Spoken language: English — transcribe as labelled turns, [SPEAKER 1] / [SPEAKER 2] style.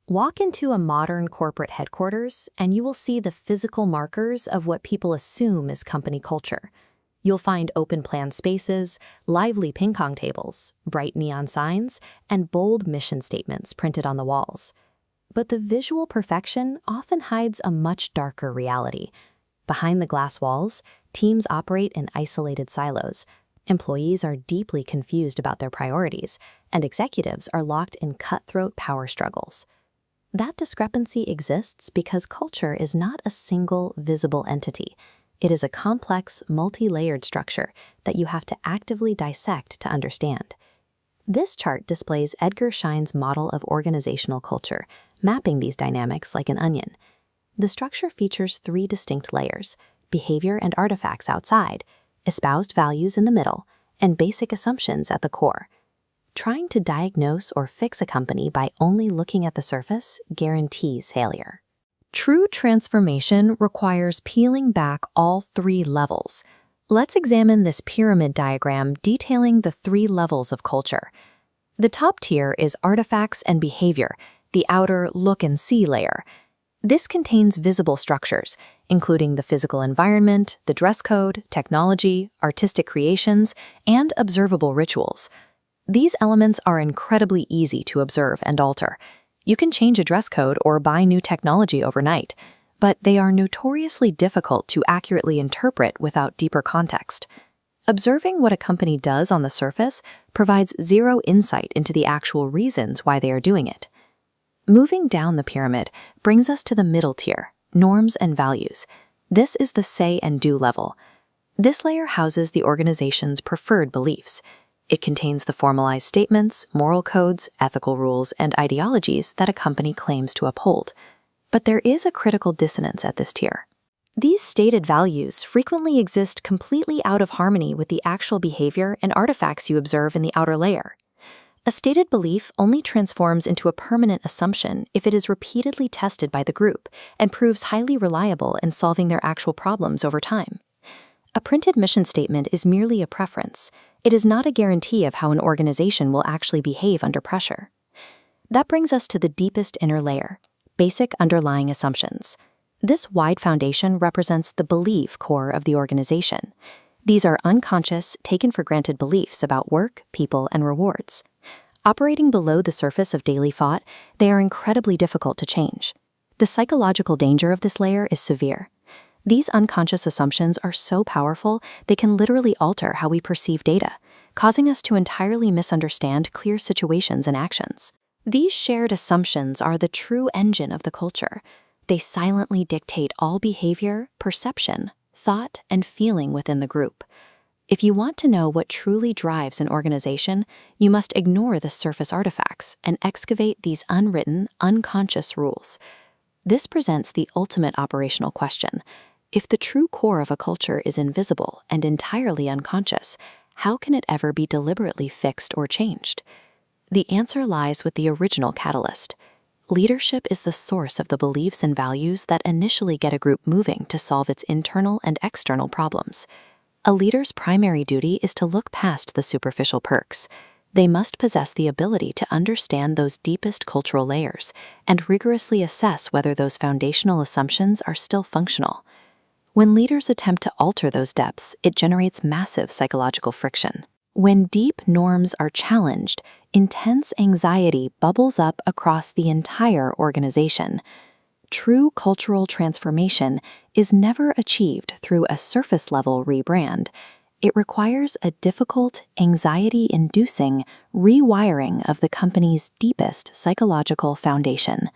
[SPEAKER 1] Walk into a modern corporate headquarters, and you will see the physical markers of what people assume is company culture. You'll find open-plan spaces, lively ping-pong tables, bright neon signs, and bold mission statements printed on the walls. But the visual perfection often hides a much darker reality. Behind the glass walls, teams operate in isolated silos. Employees are deeply confused about their priorities, and executives are locked in cutthroat power struggles. That discrepancy exists because culture is not a single, visible entity. It is a complex, multi-layered structure that you have to actively dissect to understand. This chart displays Edgar Schein's model of organizational culture, mapping these dynamics like an onion. The structure features 3 distinct layers: behavior and artifacts outside, espoused values in the middle, and basic assumptions at the core. Trying to diagnose or fix a company by only looking at the surface guarantees failure. True transformation requires peeling back all 3 levels. Let's examine this pyramid diagram detailing the 3 levels of culture. The top tier is artifacts and behavior, the outer look and see layer. This contains visible structures, including the physical environment, the dress code, technology, artistic creations, and observable rituals. These elements are incredibly easy to observe and alter. You can change a dress code or buy new technology overnight, but they are notoriously difficult to accurately interpret without deeper context. Observing what a company does on the surface provides zero insight into the actual reasons why they are doing it. Moving down the pyramid brings us to the middle tier, norms and values. This is the say and do level. This layer houses the organization's preferred beliefs. It contains the formalized statements, moral codes, ethical rules, and ideologies that a company claims to uphold. But there is a critical dissonance at this tier. These stated values frequently exist completely out of harmony with the actual behavior and artifacts you observe in the outer layer. A stated belief only transforms into a permanent assumption if it is repeatedly tested by the group and proves highly reliable in solving their actual problems over time. A printed mission statement is merely a preference. It is not a guarantee of how an organization will actually behave under pressure. That brings us to the deepest inner layer, basic underlying assumptions. This wide foundation represents the belief core of the organization. These are unconscious, taken-for-granted beliefs about work, people, and rewards. Operating below the surface of daily thought, they are incredibly difficult to change. The psychological danger of this layer is severe. These unconscious assumptions are so powerful, they can literally alter how we perceive data, causing us to entirely misunderstand clear situations and actions. These shared assumptions are the true engine of the culture. They silently dictate all behavior, perception, thought, and feeling within the group. If you want to know what truly drives an organization, you must ignore the surface artifacts and excavate these unwritten, unconscious rules. This presents the ultimate operational question. If the true core of a culture is invisible and entirely unconscious, how can it ever be deliberately fixed or changed? The answer lies with the original catalyst. Leadership is the source of the beliefs and values that initially get a group moving to solve its internal and external problems. A leader's primary duty is to look past the superficial perks. They must possess the ability to understand those deepest cultural layers and rigorously assess whether those foundational assumptions are still functional. When leaders attempt to alter those depths, it generates massive psychological friction. When deep norms are challenged, intense anxiety bubbles up across the entire organization. True cultural transformation is never achieved through a surface-level rebrand. It requires a difficult, anxiety-inducing rewiring of the company's deepest psychological foundation.